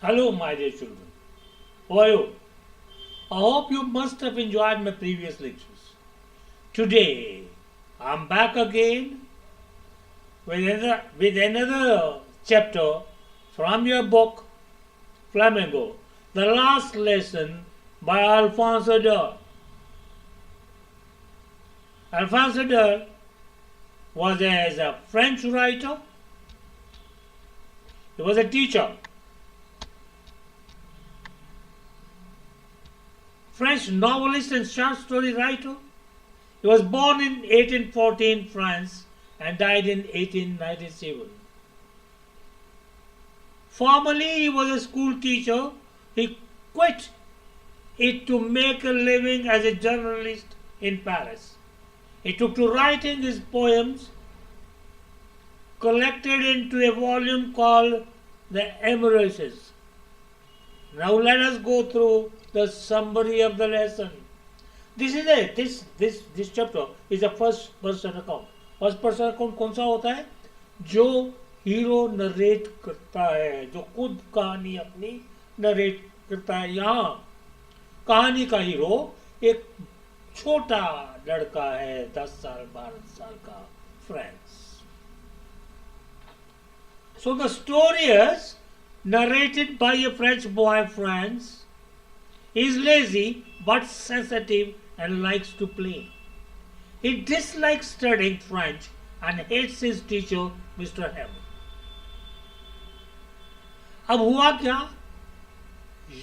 Hello, my dear children. How are you? I hope you must have enjoyed my previous lectures. Today, I'm back again with another chapter from your book, Flamingo, the last lesson by Alphonse Daudet. Alphonse Daudet was a French writer. He was a teacher, French novelist and short story writer. He was born in 1814 France and died in 1897. Formerly he was a school teacher. He quit it to make a living as a journalist in Paris. He took to writing his poems collected into a volume called The Emeritus. Now let us go through the summary of the lesson. This chapter is a first person account. First person account कौन सा होता है? जो hero narrate करता है, जो खुद कहानी अपनी नरेट करता है. यहाँ कहानी का हीरो एक छोटा लड़का है, 10 साल 12 साल का, France. So the story is narrated by a French boy, France. He is lazy but sensitive and likes to play. He dislikes studying French and hates his teacher, Mr. Hamel. अब हुआ क्या?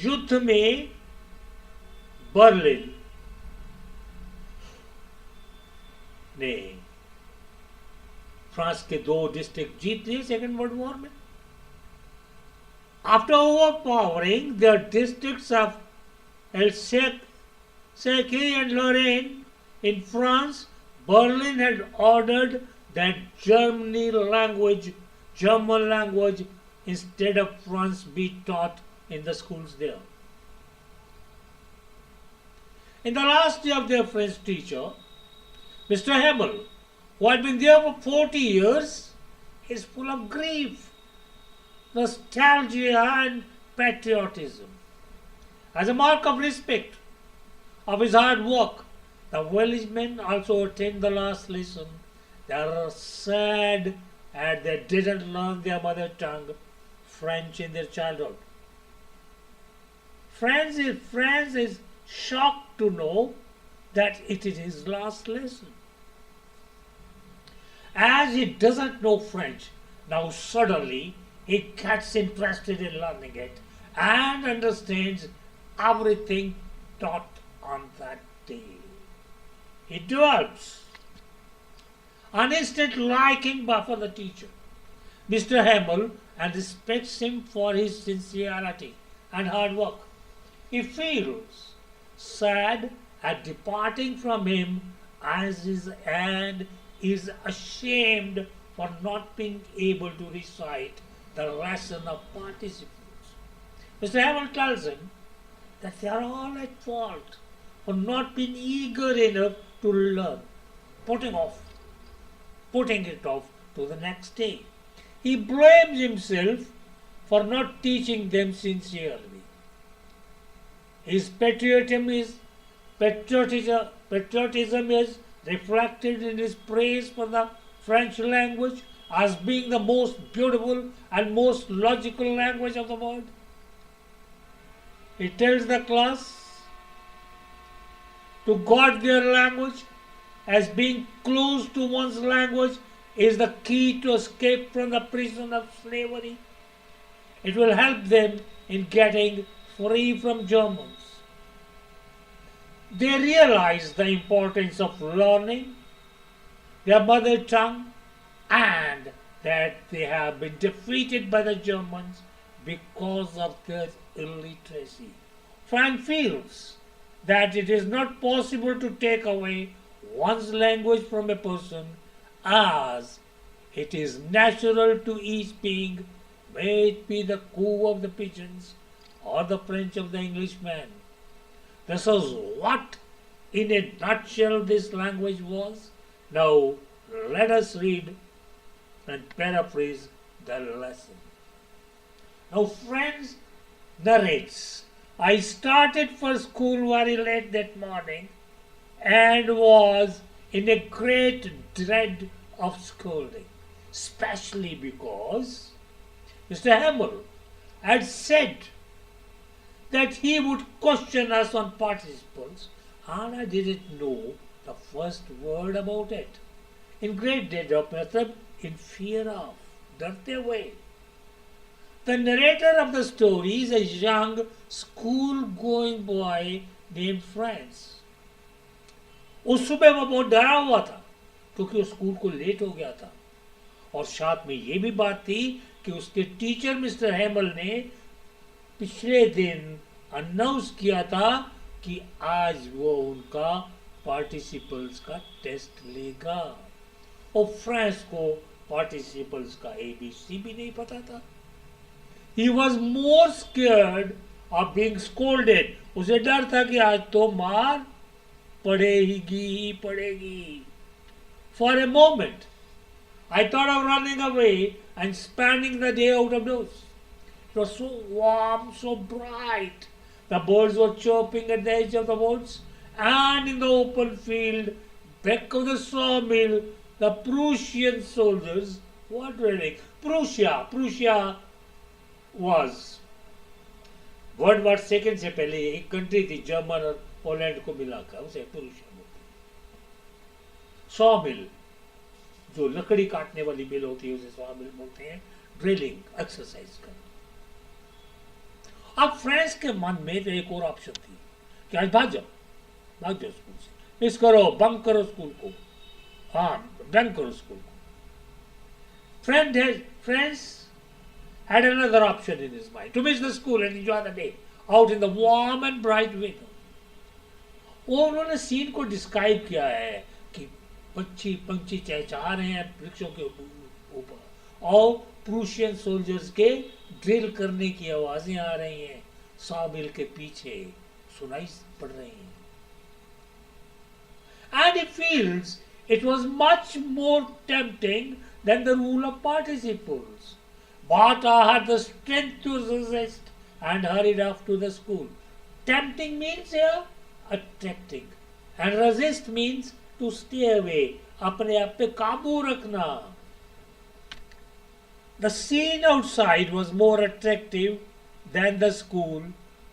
युद्ध में बर्लिन ने France के 2 district जीत लिए second world war में. After overpowering the districts of Alsace and Lorraine in France, Berlin had ordered that German language instead of French be taught in the schools there. In the last year of their French teacher, Mr. Hamel, who had been there for 40 years, is full of grief, nostalgia and patriotism. As a mark of respect of his hard work, the village men also attend the last lesson. They are sad and they didn't learn their mother tongue, French, in their childhood. France is shocked to know that it is his last lesson. As he doesn't know French, now suddenly he gets interested in learning it and understands everything taught on that day. He develops an instant liking for the teacher, Mr. Hamel, and respects him for his sincerity and hard work. He feels sad at departing from him and is ashamed for not being able to recite the lesson of participles. Mr. Hamel tells him that they are all at fault for not being eager enough to learn, putting it off to the next day. He blames himself for not teaching them sincerely. His patriotism is reflected in his praise for the French language as being the most beautiful and most logical language of the world. He tells the class to guard their language, as being close to one's language is the key to escape from the prison of slavery. It will help them in getting free from Germans. They realize the importance of learning their mother tongue and that they have been defeated by the Germans because of their illiteracy. Frank feels that it is not possible to take away one's language from a person, as it is natural to each being, may it be the coo of the pigeons or the French of the Englishman. This is what, in a nutshell, this language was. Now, let us read and paraphrase the lesson. Now, friends, narrates, I started for school very late that morning and was in a great dread of scolding, especially because Mr. Hamill had said that he would question us on participles, and I didn't know the first word about it. In great dread of मतलब in fear of, डरते हुए. The narrator of the story is a young school-going boy named Franz. उस सुबह वो बहुत डरा हुआ था क्योंकि वो स्कूल को लेट हो गया था और साथ में ये भी बात थी कि उसके टीचर मिस्टर हैमल ने पिछले दिन अनाउंस किया था कि आज वो उनका पार्टिसिपल्स का टेस्ट लेगा और फ्रेंड्स को पार्टिसिपल्स का एबीसी भी नहीं पता था. He was more scared of being scolded. उसे डर था कि आज तो मार पड़ेगी ही पड़ेगी. For a moment, I thought of running away and spending the day out of doors. It was so warm, so bright. The birds were chirping at the edge of the woods, and in the open field, back of the sawmill, the Prussian soldiers were drilling. Prussia was world war second से पहले एक country थी German और Poland को मिलाकर, उसे Prussia बोलते. Saw मिल, जो लकड़ी काटने वाली मिल होती है उसे सॉ मिल बोलते हैं. ड्रिलिंग, एक्सरसाइज करना. अब फ्रेंड्स के मन में तो एक और ऑप्शन थी कि आज भाग जाओ स्कूल से, मिस करो, बंक करो स्कूल को. हाँ, बंक करो स्कूल को. Friends had another option in his mind, to miss the school and enjoy the day out in the warm and bright weather. वो उन्होंने सीन को डिस्क्राइब किया है कि पंछी चहचहा रहे हैं वृक्षों के ऊपर और प्रूशियन सोल्जर्स के ड्रिल करने की आवाजें आ रही हैं, सॉमिल के पीछे सुनाई पड़ रही हैं. And he feels it was much more tempting than the rule of participles. But I had the strength to resist and hurried off to the school. Tempting means here attracting, and resist means to stay away. अपने आप पे काबू रखना. The scene outside was more attractive than the school,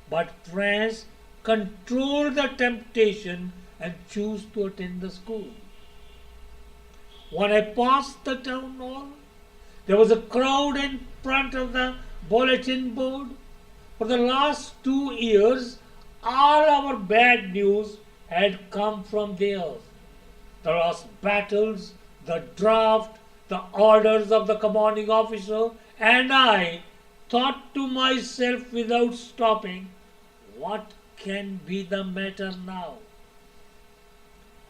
but friends controlled the temptation and choose to attend the school. When I passed the town hall, there was a crowd in front of the bulletin board. For the last 2 years, all our bad news had come from there. The lost battles, the draft, the orders of the commanding officer, and I thought to myself without stopping, what can be the matter now?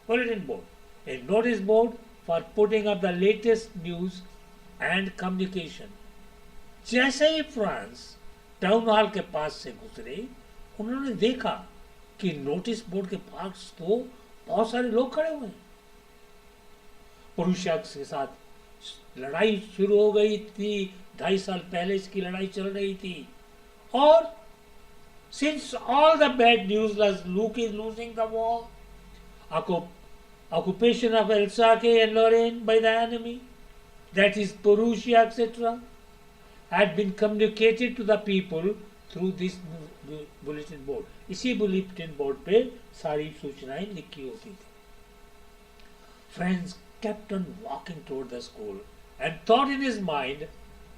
Bulletin board, a notice board for putting up the latest news and communication. जैसे ही France town hall के पास से गुजरे, उन्होंने देखा कि notice board के पास तो बहुत सारे लोग खड़े हुए हैं. प्रूशिया के साथ लड़ाई शुरू हो गई थी, 2.5 साल पहले इसकी लड़ाई चल रही थी. और since all the bad news was Luke is losing the war, occupation of Alsace and Lorraine by the enemy, that is Prussia, etc., had been communicated to the people through this bulletin board. इसी bulletin board पे सारी सूचनाएं लिखी होती थी. Friends kept on walking toward the school and thought in his mind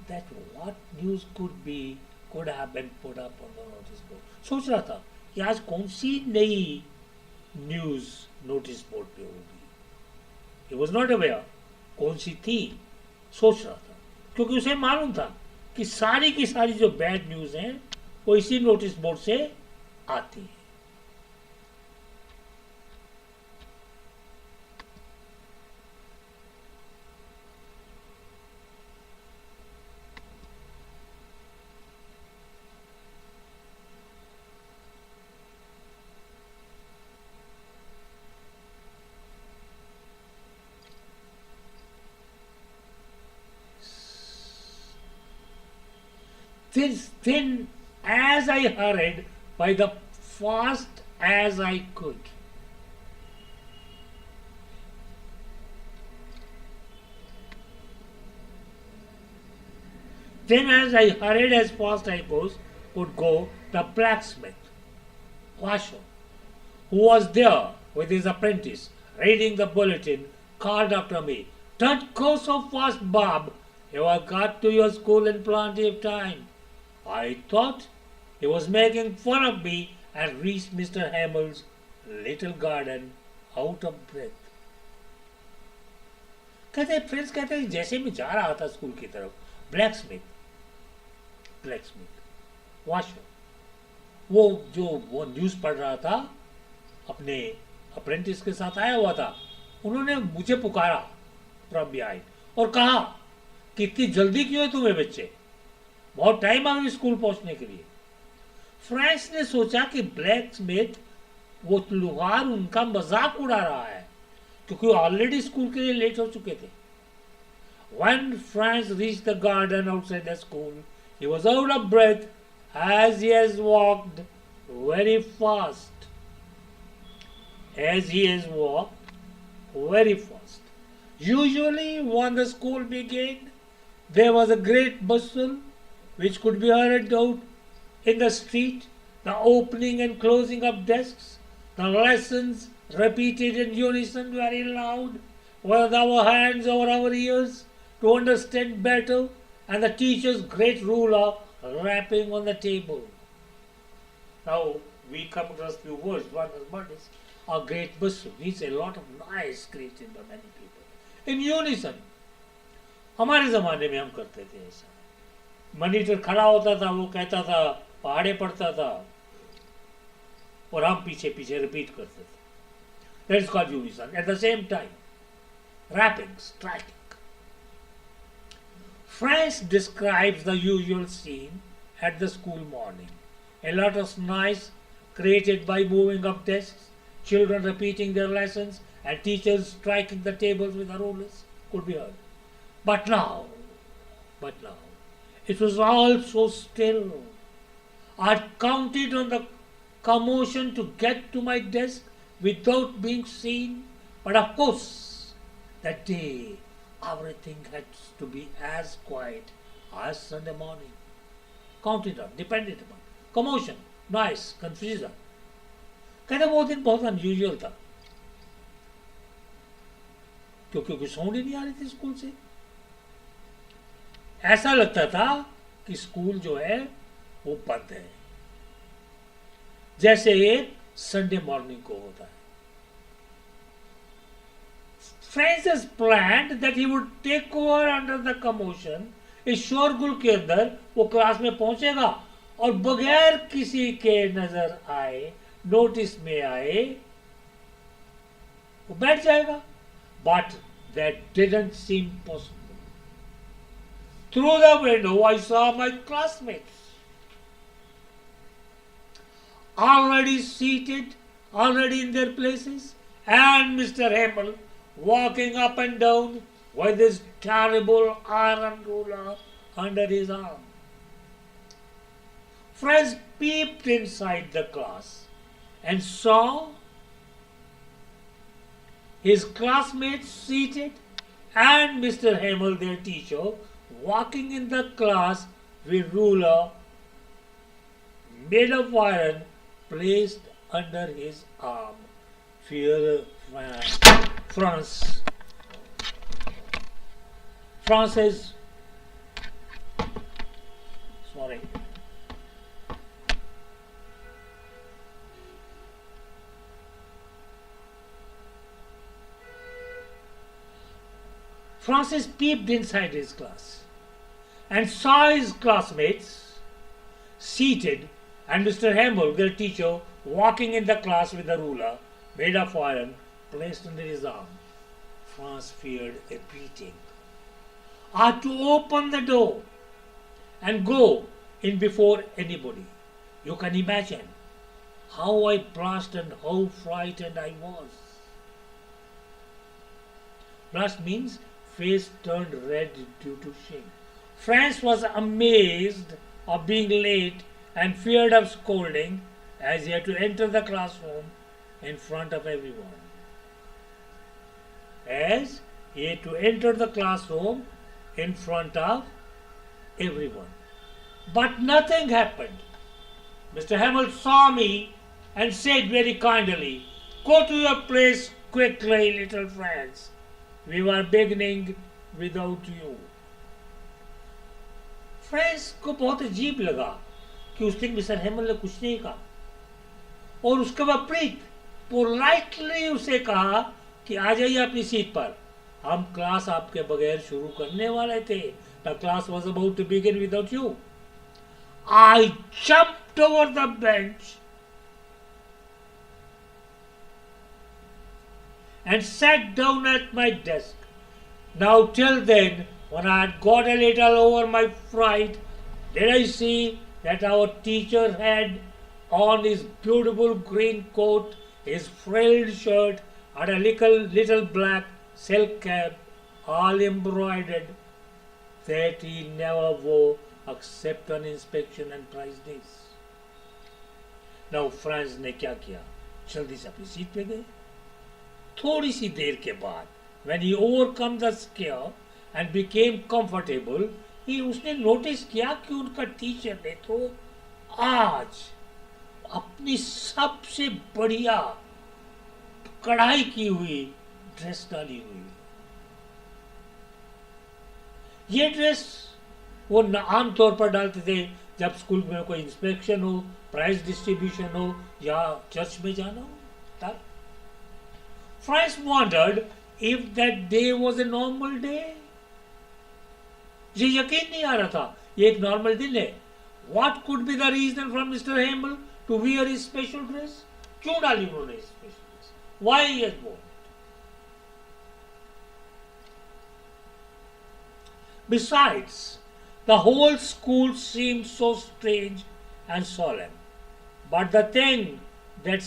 that what news could have been put up on the notice board. सोच रहा था कि आज कौन सी नई न्यूज नोटिस बोर्ड पे होगी. He was not aware कौन सी थी, सोच रहा था, क्योंकि उसे मालूम था कि सारी की सारी जो बैड न्यूज हैं वो इसी नोटिस बोर्ड से आती है. Then as I hurried by the fast as I could. Then as I hurried as fast I could go, the blacksmith, Washer, who was there with his apprentice, reading the bulletin, called after me, "Don't go so fast, Bob. You have got to your school in plenty of time." I thought he was making fun of me and reached Mr. Hamill's little garden out of breath. Friends कहते हैं जैसे मैं जा रहा था school की तरफ, blacksmith washer, वो न्यूज़ पढ़ रहा था, अपने अप्रेंटिस के साथ आया हुआ था, उन्होंने मुझे पुकारा फ्रॉम बिहाइंड और कहा कि इतनी जल्दी क्यों है तुम्हें बच्चे, बहुत टाइम आ गई स्कूल पहुंचने के लिए। फ्रेंड्स ने सोचा कि ब्लैकस्मिथ वो लुहार उनका मजाक उड़ा रहा है क्योंकि ऑलरेडी स्कूल के लिए लेट हो चुके थे। When Franz reached the garden outside the school, he was out of breath as he has walked very fast. Usually, when the school began, there was a great bustle which could be heard out in the street, the opening and closing of desks, the lessons repeated in unison very loud, with our hands over our ears to understand better, and the teacher's great ruler rapping on the table. Now we come across few words. One is a great bustle means a lot of noise created by many people. In unison, हमारे ज़माने में हम करते थे ऐसा। Monitor खड़ा होता था, वो कहता था, पहाड़े पढ़ता था और हम पीछे पीछे रिपीट करते थे। That is called unison. At the same time, rapping, striking. Franz describes the usual scene at the school morning. A lot of noise created by moving of desks, children repeating their lessons, and teachers striking the tables with the rulers could be heard. But now, it was all so still. I counted on the commotion to get to my desk without being seen, but of course, that day everything had to be as quiet as Sunday morning. Counted on, depended upon, commotion, noise, confusion. कहते वो दिन बहुत unusual था क्योंकि कुछ sound ही नहीं आ रही थी स्कूल से। ऐसा लगता था कि स्कूल जो है वो बंद है, जैसे एक संडे मॉर्निंग को होता है। Francis planned that he would take over under the commotion. इस शोरगुल के अंदर वो क्लास में पहुंचेगा और बगैर किसी के नजर आए, नोटिस में आए, वो बैठ जाएगा। But that didn't seem possible. Through the window, I saw my classmates already seated, already in their places, and Mr. Hamill walking up and down with his terrible iron ruler under his arm. Franz peeped inside the class and saw his classmates seated and Mr. Hamill, their teacher, walking in the class with ruler made of iron placed under his arm. Francis peeped inside his class and saw his classmates seated and Mr. Hamill, their teacher, walking in the class with a ruler made of iron placed under his arm. Franz feared a beating. I had to open the door and go in before anybody. You can imagine how I blushed and how frightened I was. Blush means face turned red due to shame. Franz was amazed of being late and feared of scolding as he had to enter the classroom in front of everyone. As he had to enter the classroom in front of everyone. But nothing happened. Mr. Hamill saw me and said very kindly, "Go to your place quickly, little friends. We were beginning without you." Friends को बहुत अजीब लगा कि उस दिन mister Hemal ने कुछ नहीं कहा और उसके बाद प्रीत पोलाइटली उसे कहा कि आ जाइए अपनी सीट पर, हम क्लास आपके बगैर शुरू करने वाले थे. The class was about to begin without you. I jumped over the bench and sat down at my desk. Now till then, when I had got a little over my fright, did I see that our teacher had on his beautiful green coat, his frilled shirt, and a little black silk cap, all embroidered, that he never wore except on inspection and prize days. Now Franz ने क्या किया? जल्दी से अपनी seat पे गए. थोड़ी सी देर के बाद when he overcome the scare and became comfortable, उसने नोटिस किया कि उनका टीचर ने तो आज अपनी सबसे बढ़िया कढ़ाई की हुई ड्रेस डाली हुई. ये ड्रेस वो आमतौर पर डालते थे जब स्कूल में कोई इंस्पेक्शन हो, प्राइज डिस्ट्रीब्यूशन हो या चर्च में जाना हो. तब Franz wondered if that day was a normal day. ये यकीन नहीं आ रहा था ये एक नॉर्मल दिन है. What could be the reason from Mr. Hamill to wear his special dress? क्यों डाली उन्होंने special dress? Why he has worn it? Besides, the whole school seemed so strange and solemn. But the thing that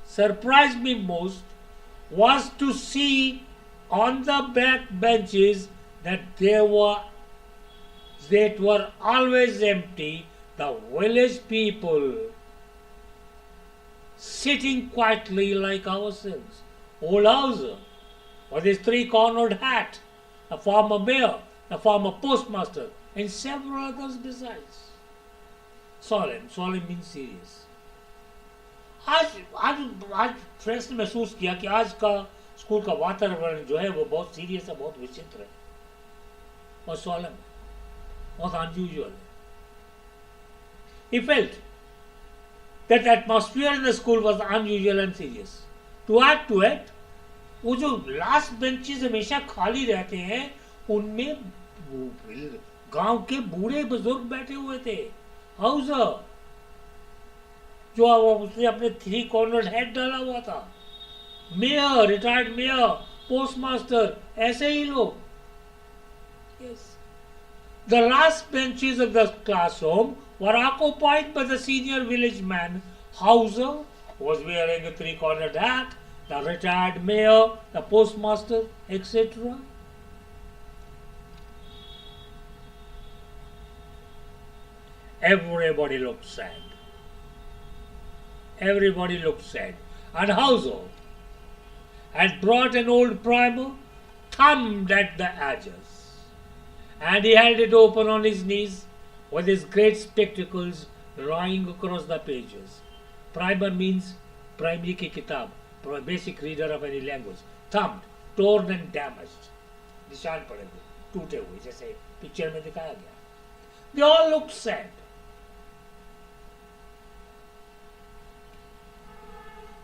surprised me most was to see on the back benches that were always empty, the village people sitting quietly like ourselves. Old Hauser with his three-cornered hat, the former mayor, the former postmaster, and several others besides. Solemn means serious. आज आज आज friends ने महसूस किया कि आज का school का वातावरण जो है वो बहुत सीरियस है, बहुत विचित्र है और सोलम है, बहुत अनयूजुअल है. He felt that the atmosphere in the school was unusual and serious. To add to it, वो जो लास्ट बेंचेस हमेशा खाली रहते हैं उनमें गांव के बूढ़े बुजुर्ग बैठे हुए थे. हाउसर जो उसने अपने थ्री कॉर्नर हेड डाला हुआ था, मेयर, रिटायर्ड मेयर, पोस्टमास्टर, ऐसे ही लोग. The last benches of the classroom were occupied by the senior village man. Hauser was wearing a three-cornered hat, the retired mayor, the postmaster, etc. Everybody looked sad. Everybody looked sad. And Hauser had brought an old primer, thumbed at the edges, and he held it open on his knees with his great spectacles lying across the pages. Primer means primary ki kitab, basic reader of any language. Thumbed, torn and damaged. निशान पड़े हुए, टूटे हुए, जैसे picture में दिखाया गया. They all looked sad.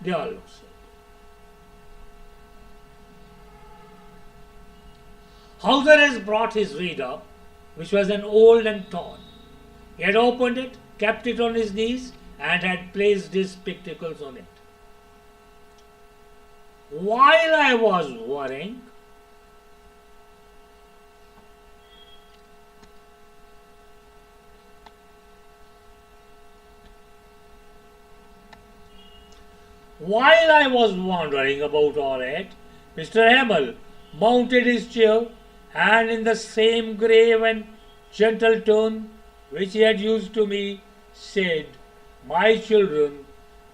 They all looked sad. Hauser has brought his reader, which was an old and torn. He had opened it, kept it on his knees, and had placed his spectacles on it. While I was worrying, wondering about all that, Mr. Hamill mounted his chair and in the same grave and gentle tone which he had used to me, said, "My children,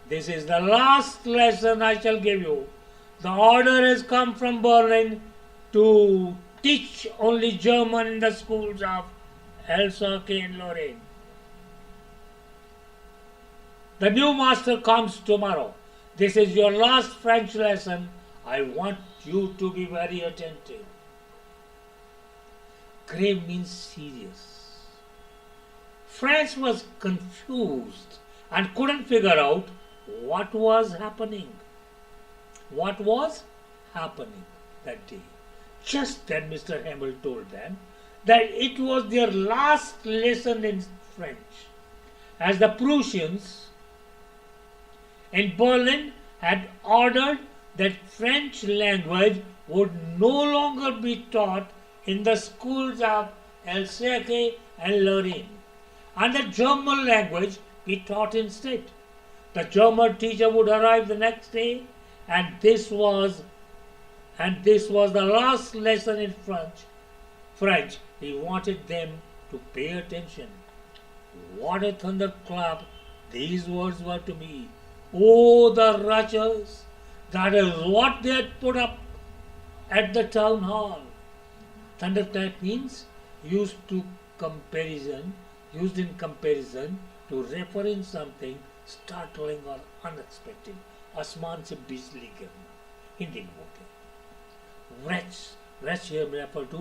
this is the last lesson I shall give you. The order has come from Berlin to teach only German in the schools of Alsace and Lorraine. The new master comes tomorrow. This is your last French lesson. I want you to be very attentive." Grave means serious. Franz was confused and couldn't figure out what was happening. What was happening that day? Just then Mr. Hamel told them that it was their last lesson in French, as the Prussians in Berlin had ordered that French language would no longer be taught in the schools of Alsace and Lorraine, and the German language be taught instead. The German teacher would arrive the next day, and this was the last lesson in French. He wanted them to pay attention. What a thunderclap these words were to me. Oh, the wretches! That is what they had put up at the town hall. Thunderclap means used in comparison to referring something startling or unexpected. आसमान से बिजली गिरना हिंदी में बोलते हैं. Wretch here refer to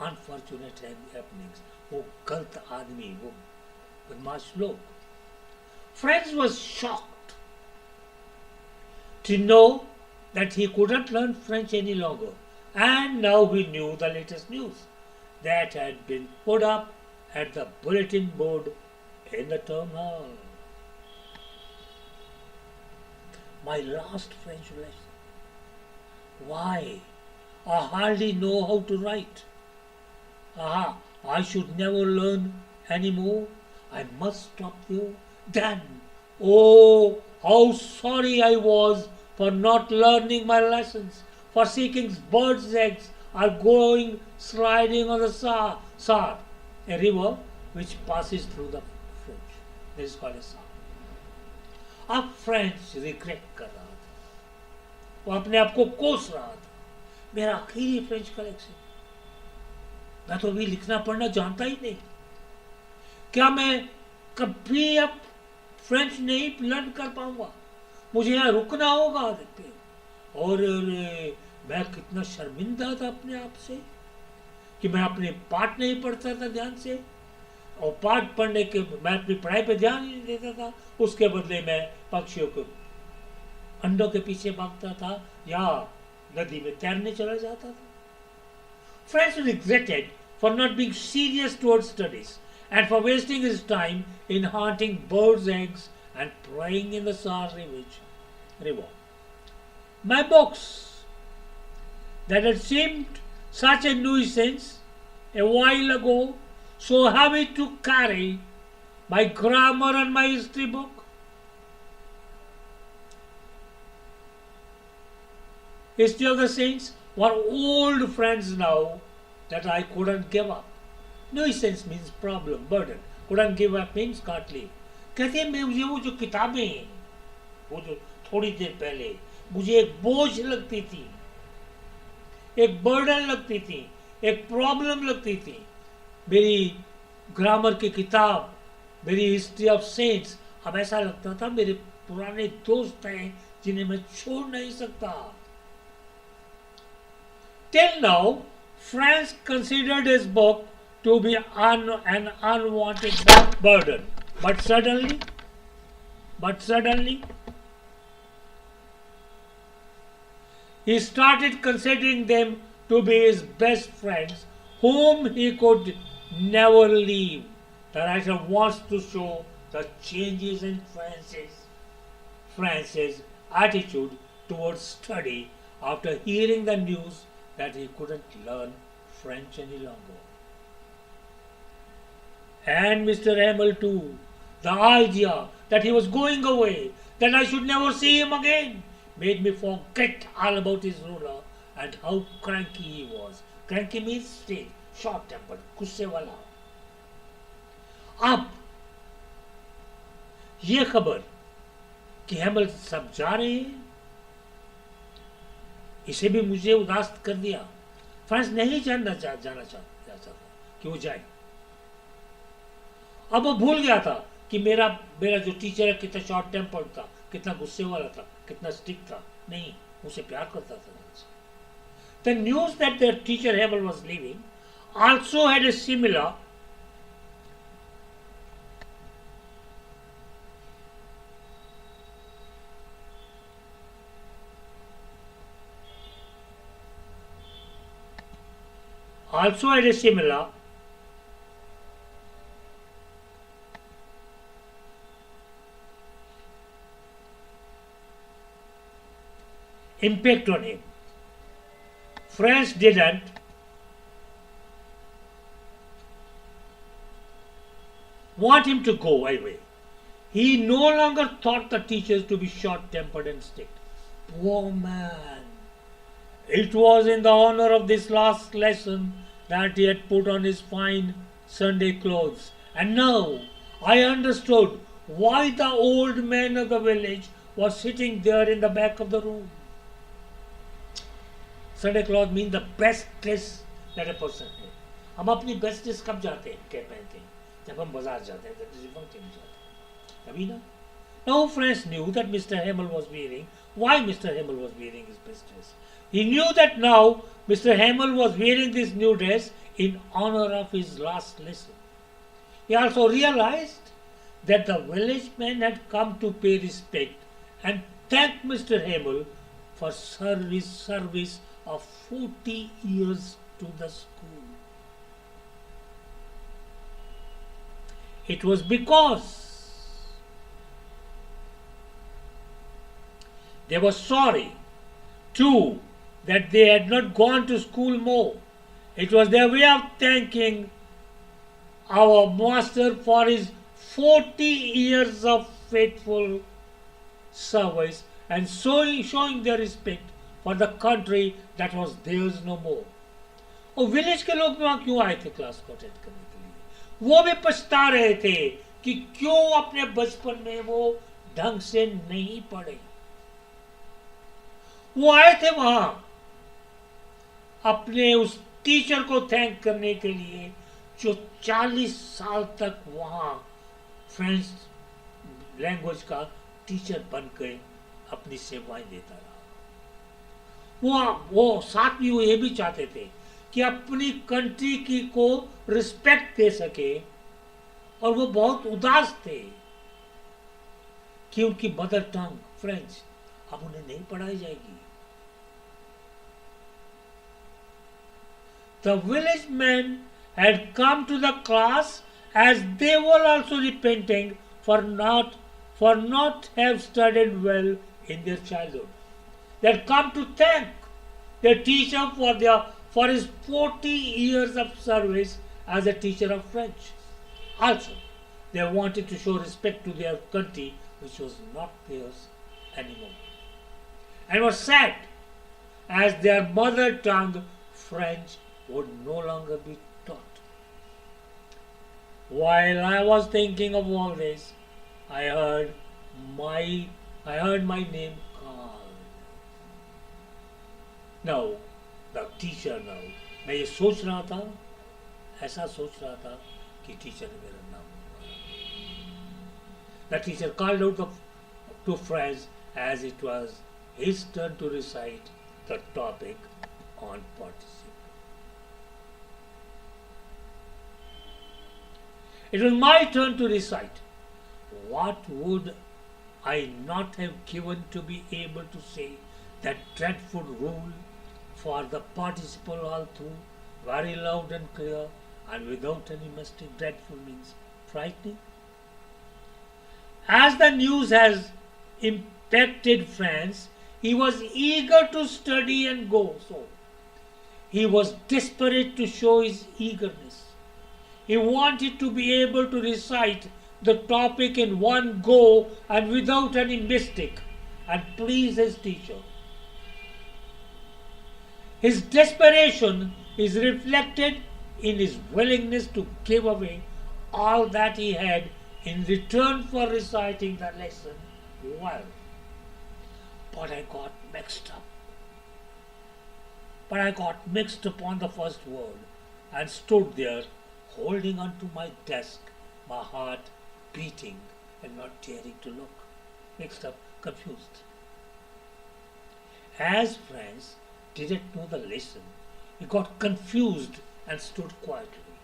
unfortunate happenings. वो गलत आदमी, वो बदमाश लोग. Franz was shocked to know that he couldn't learn French any longer, and now he knew the latest news that had been put up at the bulletin board in the town hall. My last French lesson. Why? I hardly know how to write. Aha, I should never learn any more. I must stop there. Then, oh, how sorry I was for not learning my lessons, for seeking birds' eggs or going sliding on the Saar, a river which passes through the French. This is called a Saar. अब French regret कर रहा था, वो अपने आप को कोस रहा था. मेरा आखिरी फ्रेंच कलेक्शन, मैं तो अभी लिखना पढ़ना जानता ही नहीं. क्या मैं कभी अब फ्रेंच नहीं लर्न कर पाऊंगा? मुझे यहाँ रुकना होगा पे. और मैं कितना शर्मिंदा था अपने आप से कि मैं अपने पाठ नहीं पढ़ता था ध्यान से, और पाठ पढ़ने के मैं अपनी पढ़ाई पे ध्यान नहीं देता था. उसके बदले मैं पक्षियों के अंडों के पीछे भागता था या नदी में तैरने चला जाता था. Franz regretted for not being serious towards studies and for wasting his time in hunting birds' eggs and playing in the Saar River. My books that had seemed such a nuisance a while ago, so heavy to carry, my grammar and my history book, History of the Saints, were old friends now that I couldn't give up. Nuisance means problem, burden. Couldn't give up means can't leave. कहते हैं मुझे वो जो किताबें हैं, वो जो थोड़ी देर पहले मुझे एक बोझ लगती थी, एक बर्डन लगती थी, एक प्रॉब्लम लगती थी. मेरी ग्रामर की किताब, मेरी हिस्ट्री ऑफ सेंट्स, अब ऐसा लगता था मेरे पुराने दोस्त हैं जिन्हें मैं छोड़ नहीं सकता. Till now, Franz considered his book to be an unwanted burden. But suddenly, he started considering them to be his best friends, whom he could never leave. The writer wants to show the changes in Franz's attitude towards study after hearing the news that he couldn't learn French any longer. And Mr. Hamel too. The idea that he was going away, that I should never see him again, made me forget all about his ruler and how cranky he was. Cranky means still, short-tempered, गुस्से वाला. अब ये खबर कि हेमल सब जा रहे हैं, इसे भी मुझे उदास कर दिया। फ्रांस नहीं जाना चाहता कि वो जाए। अब वो भूल गया था कि मेरा मेरा जो टीचर है कितना शॉर्ट टेम्पर्ड था, कितना गुस्से वाला था, कितना स्ट्रिक्ट था। नहीं, मुझसे प्यार करता था। The news that their teacher Hebel was leaving also had a similar impact on him. Franz didn't want him to go away. He no longer thought the teachers to be short-tempered and strict. Poor man. It was in the honor of this last lesson that he had put on his fine Sunday clothes. And now I understood why the old man of the village was sitting there in the back of the room. Sunday clothes mean the best dress that a person has. हम अपनी best dress कब जाते हैं, क्या पहनते हैं? जब हम बाजार जाते हैं, जब किसी फंक्शन में जाते हैं, तभी ना. Now Franz knew that Mr. Hamel was wearing, why Mr. Hamel was wearing his best dress. He knew that now Mr. Hamel was wearing this new dress in honor of his last lesson. He also realized that the village men had come to pay respect and thank Mr. Hamel for service of 40 years to the school. It was because they were sorry too that they had not gone to school more. It was their way of thanking our master for his 40 years of faithful service and showing their respect for the country that was theirs no more. और village के लोग वहां क्यों आए थे class को attend करने के लिए? वो भी पछता रहे थे कि क्यों अपने बचपन में वो ढंग से नहीं पढ़े. वो आए थे वहां अपने उस टीचर को थैंक करने के लिए जो 40 साल तक वहां फ्रेंच लैंग्वेज का टीचर बन के अपनी सेवाएं देता रहा. वो साथ में वो ये भी चाहते थे कि अपनी कंट्री की को रिस्पेक्ट दे सके, और वो बहुत उदास थे कि उनकी मदर टंग फ्रेंच अब उन्हें नहीं पढ़ाई जाएगी. The village men had come to the class as they were also repenting for not have studied well in their childhood. They had come to thank their teacher for his 40 years of service as a teacher of French. Also, they wanted to show respect to their country, which was not theirs anymore, and were sad as their mother tongue French would no longer be taught. While I was thinking of all this, I heard my name called. Now, the teacher now, मैं ये सोच रहा था, ऐसा सोच रहा था कि टीचर ने मेरा नाम बुलाया. The teacher called out to Franz as it was his turn to recite the topic on participle. It was my turn to recite. What would I not have given to be able to say that dreadful rule for the participle all through, very loud and clear, and without any mistake? Dreadful means frightening. As the news has impacted France, he was eager to study and go. So he was desperate to show his eagerness. He wanted to be able to recite the topic in one go and without any mistake and please his teacher. His desperation is reflected in his willingness to give away all that he had in return for reciting the lesson well. But I got mixed up. But I got mixed upon the first word and stood there holding onto my desk, my heart beating and not daring to look. Mixed up, confused. As Franz didn't know the lesson, he got confused and stood quietly.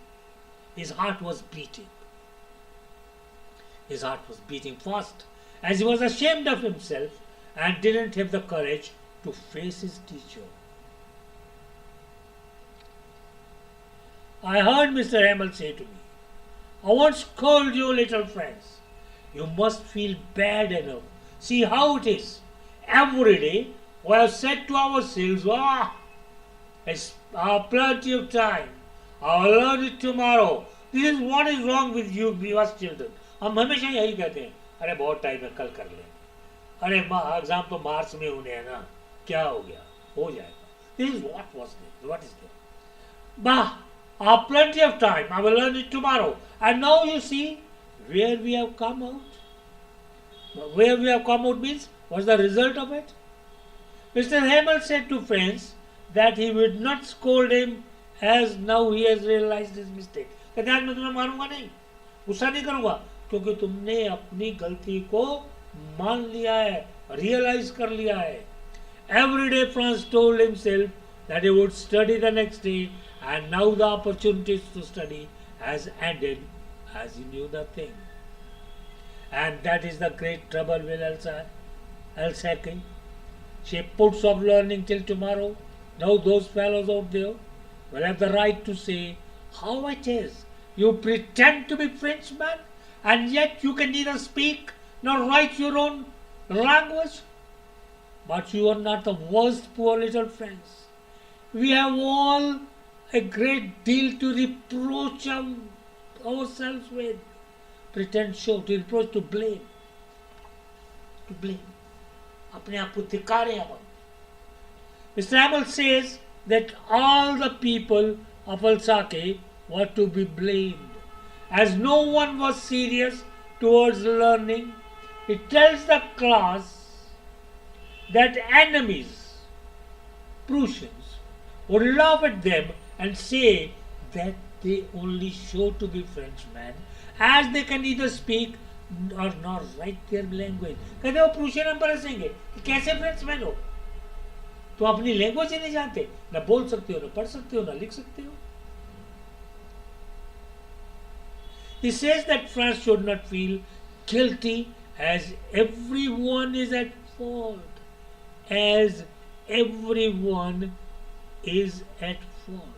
His heart was beating. His heart was beating fast, as he was ashamed of himself and didn't have the courage to face his teacher. I heard Mr. Hamel say to me, I won't scold you, little friends. You must feel bad enough. See how it is. Every day we have said to ourselves, it's plenty of time. I'll learn it tomorrow. This is what is wrong with you, us children. हम हमेशा यही कहते हैं, अरे बहुत time है, कल कर लें. अरे एग्जाम तो मार्च में होने हैं ना, क्या हो गया, हो जाएगा. This is what is there. Bah, I have plenty of time. I will learn it tomorrow. And now you see where we have come out. Where we have come out means what's the result of it? Mr. Hamel said to friends that he would not scold him as now he has realized his mistake. कहते आज मैं तुम्हें मारूंगा नहीं, गुस्सा नहीं करूंगा, क्योंकि तुमने अपनी गलती को मान लिया है, realize कर लिया है. Every day Franz told himself that he would study the next day, and now the opportunities to study has ended as he knew the thing. And that is the great trouble with Elsake. She puts off learning till tomorrow. Now those fellows out there will have the right to say how it is. You pretend to be Frenchman and yet you can neither speak nor write your own language. But you are not the worst, poor little friends. We have all a great deal to reproach ourselves with. Pretend show, to reproach, to blame. To blame. अपने आप को धिक्कारे हम. Mr. Hamel says that all the people of Elsake were to be blamed, as no one was serious towards learning. He tells the class that enemies, Prussians, would laugh at them and say that they only show to be Frenchmen, as they can neither speak or nor write their language. कहते वो Prussian हम हंसेंगे कि कैसे Frenchman हो, तो अपनी language ही नहीं जानते, ना बोल सकते हो, ना पढ़ सकते हो, ना लिख सकते हो. He says that France should not feel guilty, as everyone is at fault. As everyone is at fault.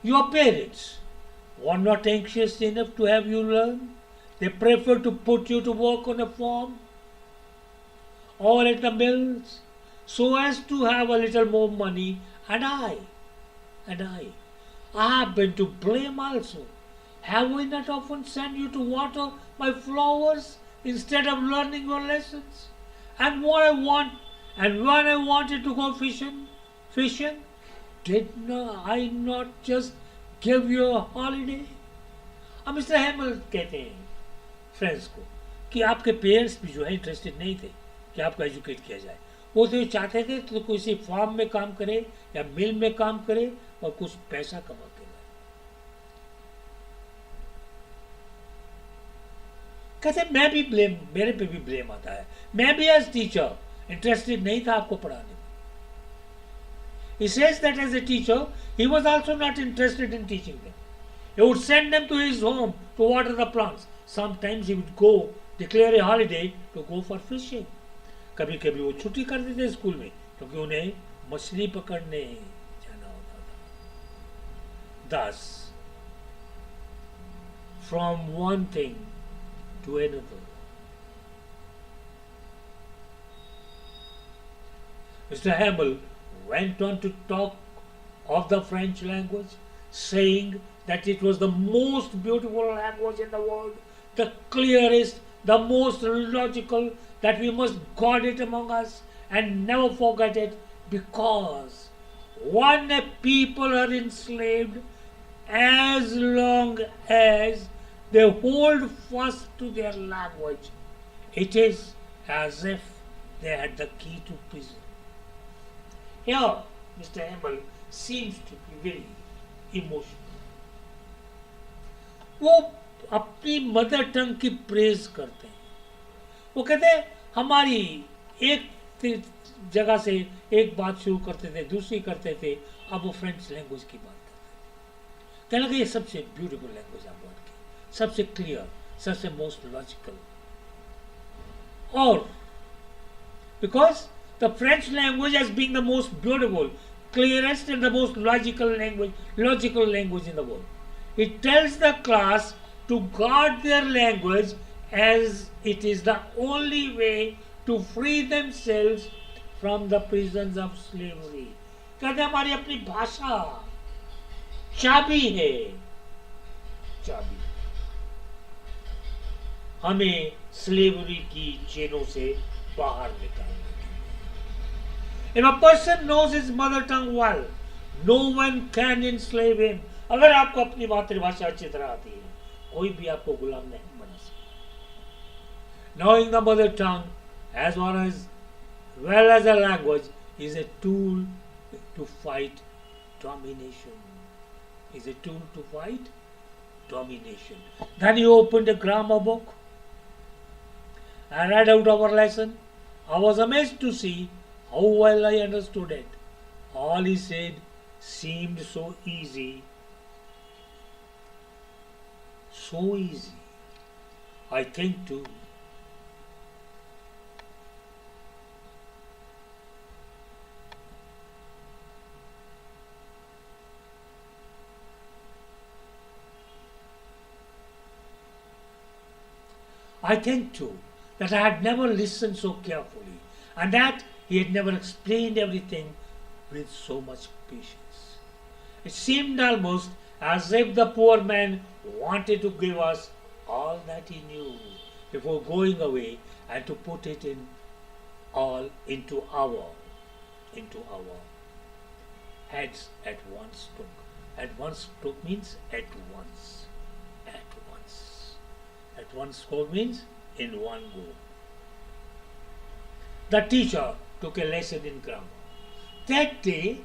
Your parents were not anxious enough to have you learn. They prefer to put you to work on a farm or at the mills so as to have a little more money. And I have been to blame also. Have we not often sent you to water my flowers instead of learning your lessons? And when I wanted to go fishing, did I not just give you a holiday? अब mister Hemal कहते हैं friends को कि आपके parents भी जो है interested नहीं थे कि आपको एजुकेट किया जाए. वो तो चाहते थे तो किसी फार्म में काम करे या मिल में काम करे और कुछ पैसा कमा के लाए. कहते मेरे पे भी ब्लेम आता है. मैं भी एज टीचर इंटरेस्टेड नहीं था आपको पढ़ाने में. He says that as a teacher, he was also not interested in teaching them. He would send them to his home to water the plants. Sometimes he would go, declare a holiday to go for fishing. कभी कभी वो छुट्टी कर देते school में क्योंकि उन्हें मछली पकड़ने जाना होता था. Thus, from one thing to another. Mr. Hamel went on to talk of the French language, saying that it was the most beautiful language in the world, the clearest, the most logical, that we must guard it among us and never forget it, because One people are enslaved as long as they hold fast to their language. It is as if they had the key to prison. Here, Mr. Hamill seems to be very emotional. वो अपनी mother tongue की praise करते हैं. वो कहते हैं हमारी एक जगह से एक बात शुरू करते थे, दूसरी करते थे, अब वो फ्रेंच लैंग्वेज की बात करते थे. कहने लगे ये सबसे ब्यूटीफुल लैंग्वेज है वर्ड की, सबसे क्लियर, सबसे मोस्ट लॉजिकल. और because the French language as being the most beautiful, clearest and the most logical language in the world. It tells the class to guard their language as it is the only way to free themselves from the prisons of slavery. कहते हमारी अपनी भाषा चाबी है, चाबी हमें slavery की चेनों से बाहर निकालने. If a person knows his mother tongue well, no one can enslave him. अगर आपको अपनी मातृभाषा अच्छी तरह आती है, कोई भी आपको गुलाम नहीं बना सकता. Knowing the mother tongue as well as a language is a tool to fight domination. Is a tool to fight domination. Then he opened a grammar book and read out our lesson. I was amazed to see how well I understood it. All he said seemed so easy. So easy. I think too. I think too that I had never listened so carefully, and that he had never explained everything with so much patience. It seemed almost as if the poor man wanted to give us all that he knew before going away and to put it in all into our heads at one stroke. At one stroke means at once. At once. At one stroke means in one go. The teacher took a lesson in grammar. That day,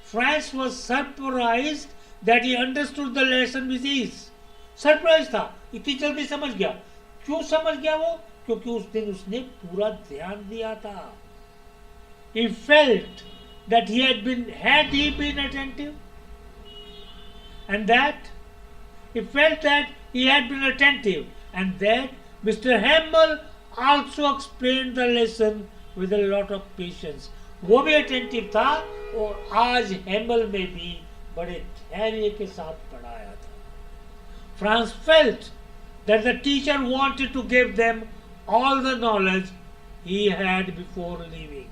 Franz was surprised that he understood the lesson with ease. Surprised था, इतनी जल्दी समझ गया. क्यों समझ गया वो? क्योंकि उस दिन उसने पूरा ध्यान दिया था. He felt that had he been attentive, and that he felt that he had been attentive, and that Mr. Hamill also explained the lesson with a lot of patience. वो भी attentive था और आज हेमल में भी बड़े धैर्य के साथ पढ़ाया था. Franz felt that the teacher wanted to give them all the knowledge he had before leaving.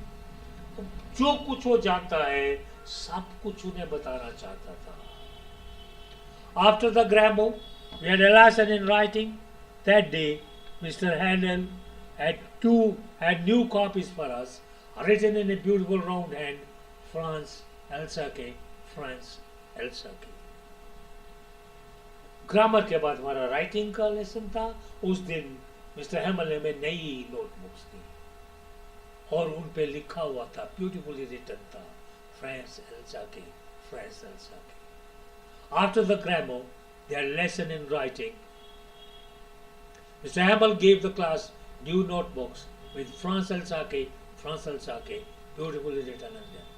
जो कुछ वो जानता है सब कुछ उन्हें बताना चाहता था. After the grammar, we had a lesson in writing. That day, Mr. Handel had new copies for us, written in a beautiful round hand, Franz Elsake, Franz Elsake. Grammar के बाद हमारा राइटिंग का लेसन था. उस दिन mister Hemal ने हमें नई नोटबुक्स दी और उन पे लिखा हुआ था, ब्यूटीफुली रिटन था, फ्रांस एल्साके, फ्रांस एल्साके. After the grammar, their lesson in writing, Mr. Hamill gave the class new notebooks with Franz Elsake, beautifully written in them.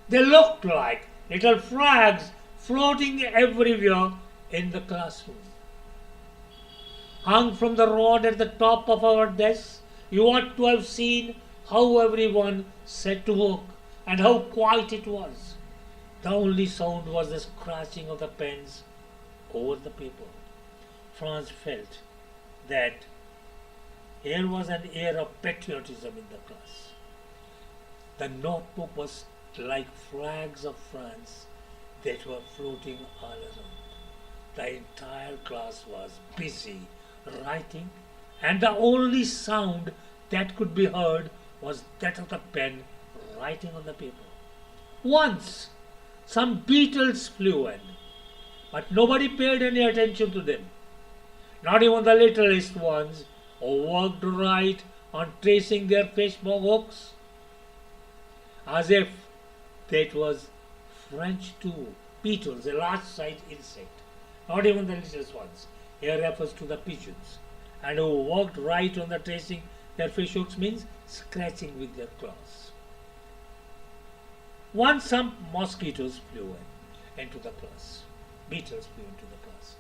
They looked like little flags floating everywhere in the classroom. Hung from the rod at the top of our desks, you ought to have seen how everyone set to work and how quiet it was. The only sound was the scratching of the pens over the paper. Franz felt that here was an air of patriotism in the class. The notebook was like flags of France that were floating all around. The entire class was busy writing, and the only sound that could be heard was that of the pen writing on the paper. Once, some beetles flew in, but nobody paid any attention to them, not even the littlest ones who worked right on tracing their fishbone hooks, as if that was French too. Beetles, a large sized insect, not even the littlest ones. Here refers to the pigeons, and who worked right on the tracing their fish hooks means scratching with their claws. Once some mosquitoes flew into the class. Beetles flew into the class.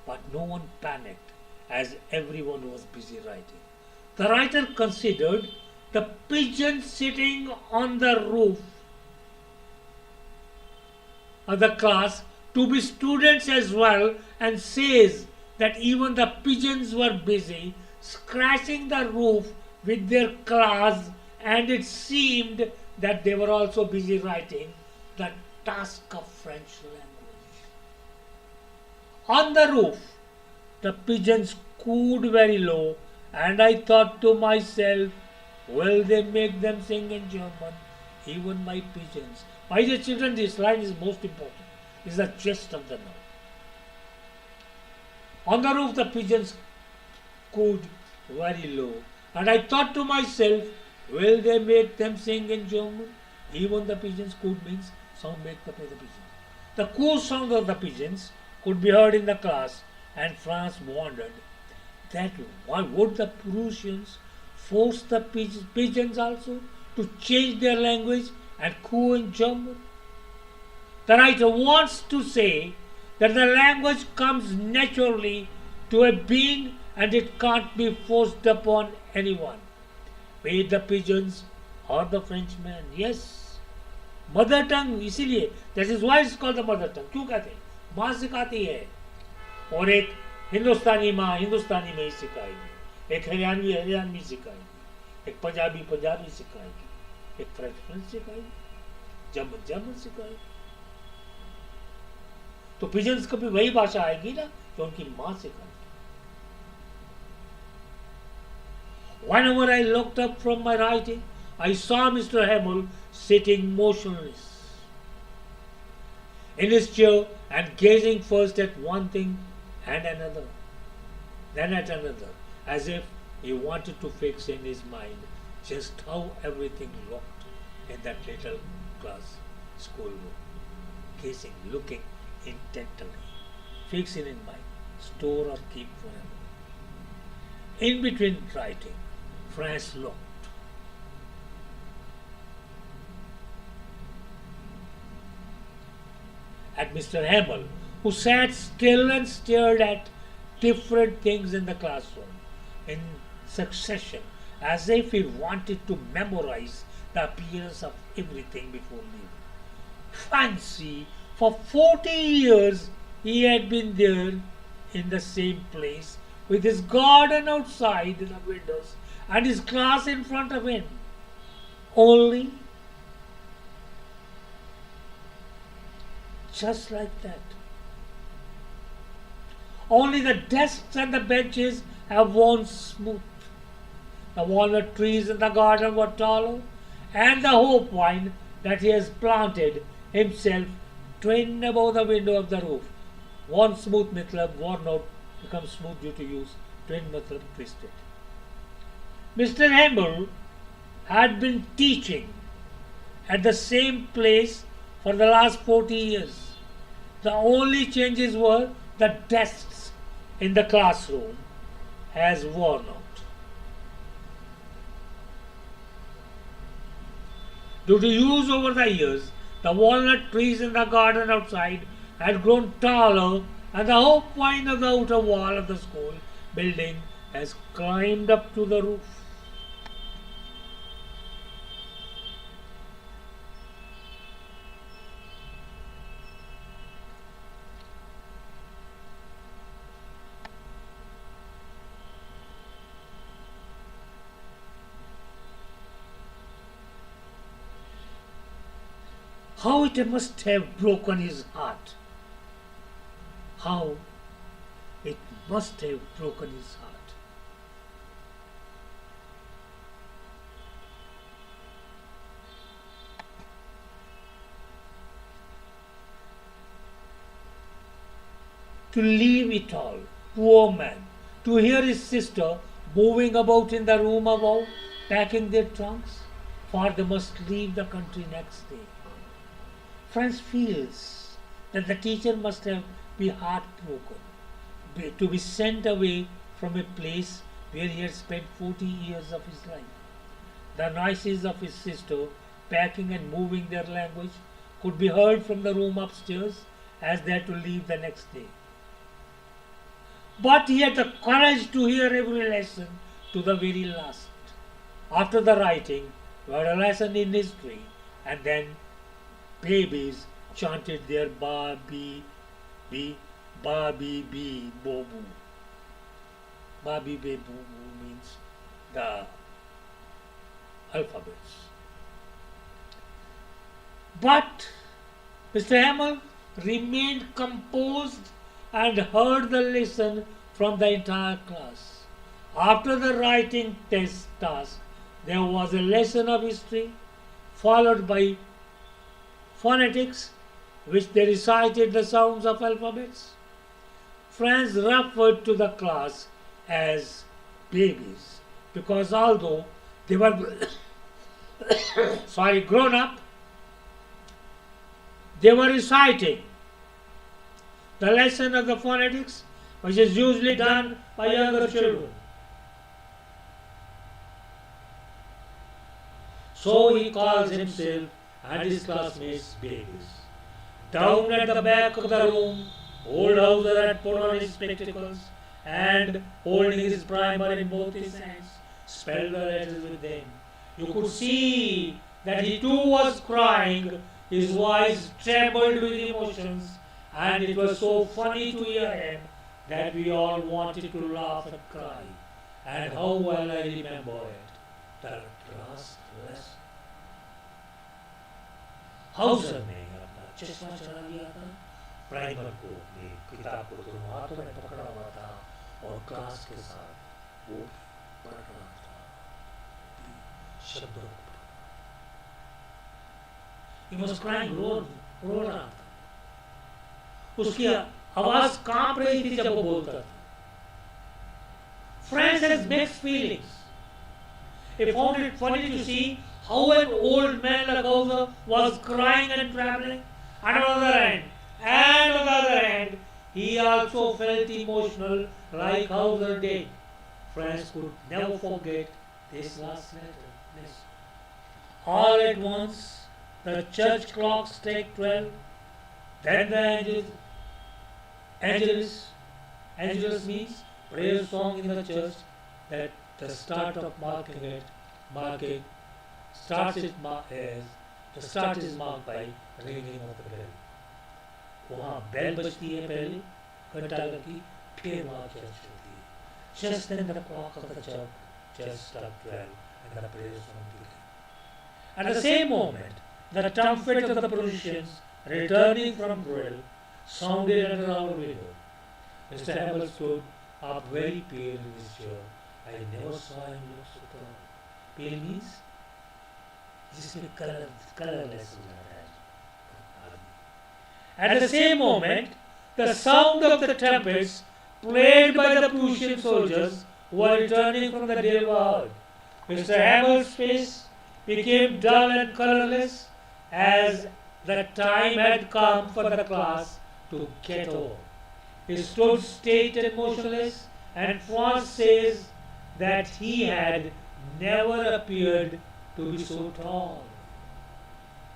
But no one panicked as everyone was busy writing. The writer considered the pigeons sitting on the roof of the class to be students as well, and says that even the pigeons were busy scratching the roof with their claws, and it seemed that they were also busy writing the task of French language. On the roof, the pigeons cooed very low, and I thought to myself, will they make them sing in German? Even my pigeons. My dear children, this line is most important. This is the gist of the note. On the roof, the pigeons cooed very low, and I thought to myself, will they make them sing in German? Even the pigeons cooed means sound made by the pigeons. The coo sound of the pigeons could be heard in the class, and France wondered that why would the Prussians force the pigeons also to change their language and coo in German? The writer wants to say that the language comes naturally to a being and it can't be forced upon anyone, be it the pigeons or the Frenchman. Yes, mother tongue, इसीलिए that is why it's called the mother tongue. क्यों कहते हैं? माँ सिखाती है, और एक हिंदुस्तानी माँ हिंदुस्तानी में ही सिखाएगी, एक हरियाणवी हरियाणवी सिखाएगी, एक पंजाबी पंजाबी सिखाएगी, एक फ्रेंच फ्रेंच सिखाएगी, जर्मन जर्मन सिखाएगी. तो पिजन्स को भी वही भाषा आएगी ना जो उनकी माँ सिखाएगी. Whenever I looked up from my writing, I saw Mr. Hamill sitting motionless in his chair and gazing first at one thing and another, then at another, as if he wanted to fix in his mind just how everything looked in that little class schoolroom. Gazing, looking intently, fixing in mind, store or keep forever. In between writing, France looked. At Mr. Hamill, who sat still and stared at different things in the classroom in succession, as if he wanted to memorize the appearance of everything before leaving. Fancy, for 40 years he had been there in the same place, with his garden outside the windows and his class in front of him. Only just like that. Only the desks and the benches have worn smooth. The walnut trees in the garden were taller, and the hope vine that he has planted himself twin above the window of the roof. Worn smooth matlab, worn out becomes smooth due to use, twin matlab twisted. Mr. Hamill had been teaching at the same place for the last 40 years. The only changes were the desks in the classroom has worn out. Due to use over the years, the walnut trees in the garden outside had grown taller, and the hope vine of the outer wall of the school building has climbed up to the roof. How it must have broken his heart. How It must have broken his heart. To leave it all, poor man, to hear his sister moving about in the room above, packing their trunks, for they must leave the country next day. Franz feels that the teacher must have been heartbroken to be sent away from a place where he had spent 40 years of his life. The noises of his sister packing and moving their language could be heard from the room upstairs as they had to leave the next day. But he had the courage to hear every lesson to the very last. After the writing, we had a lesson in history, and then babies chanted their ba bi bi ba bi bi bo boo. Ba bi bi bo boo means the alphabets. But Mr. Hamel remained composed and heard the lesson from the entire class. After the writing test task, there was a lesson of history, followed by phonetics, which they recited the sounds of alphabets. Franz referred to the class as babies because although they were grown up, they were reciting the lesson of the phonetics, which is usually done by younger children. So he calls himself and his classmates babies. Down at the back of the room, old Hauser had put on his spectacles and, holding his primer in both his hands, spelled the letters with them. You could see that he too was crying. His voice trembled with emotions, and it was so funny to hear him that we all wanted to laugh and cry. And how well I remember it, that last lesson. Hauser ने अपना चश्मा चढ़ा लिया था, primer को अपनी किताब को दोनों हाथों में पकड़ा हुआ था और क्लास के साथ वो पढ़ रहा था शब्दों को। He was crying, रो रहा था। उसकी आवाज कांप रही थी जब वो बोलता था। Franz has mixed feelings. He found it funny to see how an old man like Hauser was crying and trembling. And on the other hand, he also felt emotional like Hauser did. Franz could never forget this last letter. All at once, the church clock struck 12. Then the Angelus means prayer song in the church that the start of the start is marked by ringing of the bell. वहाँ bell बजती है पहले घंटाघर की, फिर वहाँ church होती है. Just then the clock of the church struck 12 and the prayer song began. At the same moment, the trumpet of the processions returning from drill sounded at our window. Mr. Hamel stood up very pale in his chair. I never saw him look so tall. Pale means जिसमें colorless हो जाता है. At the same moment, the sound of the trumpets played by the Prussian soldiers who were returning from the drill were heard. Mr. Hamel's face became dull and colorless as the time had come for the class to get over. He stood straight and motionless, and Franz says that he had never appeared to be so tall.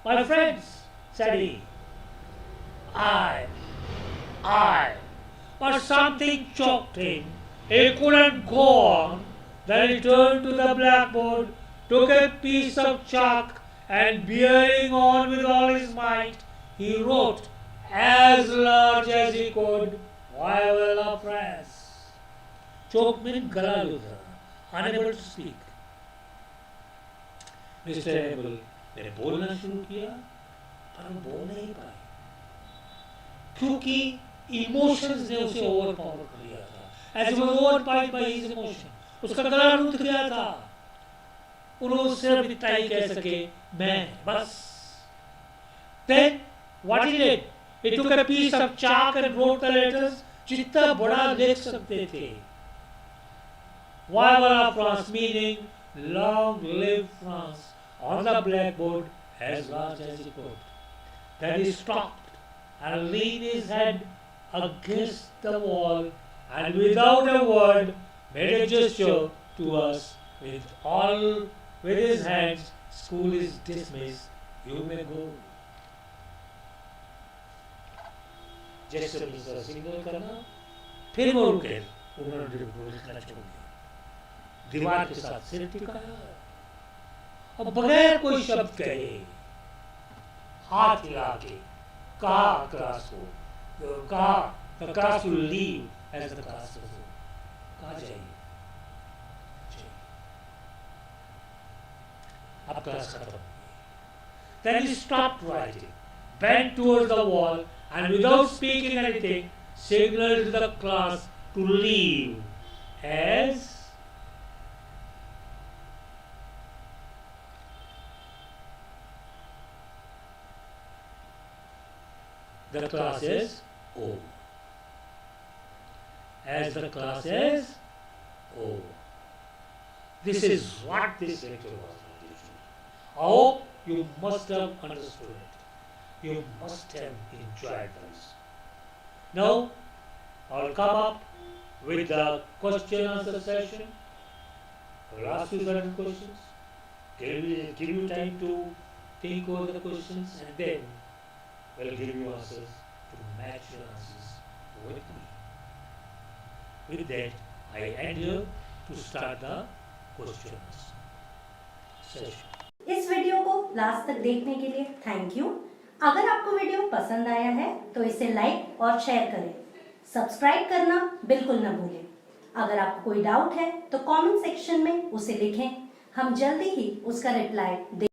My friends, said he, I, but something choked him. He couldn't go on. Then he turned to the blackboard, took a piece of chalk, and bearing on with all his might, he wrote as large as he could, "I will oppress." Choke means gala ludra, unable to speak. Mr. Abel ने बोलना शुरू किया, पर वो बोल नहीं पाए, क्योंकि इमोशंस ने उसे ओवर पावर कर लिया था, as was overpowered by his emotion, उसका गला रुंध गया था, उन्होंने सिर्फ इतना ही कह सके मैं, बस। Then what he did, he took a piece of chalk and wrote the letters, जितना बड़ा लिख सकते थे, Vive la France, meaning long live France, on the blackboard as large as he could. Then he stopped and leaned his head against the wall and without a word made a gesture to us with his hands. School is dismissed. You may go. Gesture से signal करना, फिर वो रुके, उन्होंने लिखना छोड़ दिया, दीवार के साथ सिर टिकाया और बगैर कोई शब्द कहे हाथ हिला के कहा क्लास को, कहा the class will leave as the class was over. कहा जाइए, अब क्लास खत्म। Then he stopped writing, bent towards the wall, and without speaking anything, signaled to the class to leave as the class is over. As the class is over. This is what this lecture was. I hope you must have understood it. You must have enjoyed this. Now, I will come up with the question answer session. I will ask you certain questions. Give you time to think over the questions, and then I will give you answers to match your answers with me. With that, I end here to start the questions session. इस video को last तक देखने के लिए thank you. अगर आपको video पसंद आया है तो इसे लाइक और शेयर करें। सब्सक्राइब करना बिल्कुल न भूलें। अगर आपको कोई डाउट है तो कमेंट सेक्शन में उसे लिखें, हम जल्दी ही उसका रिप्लाई दें।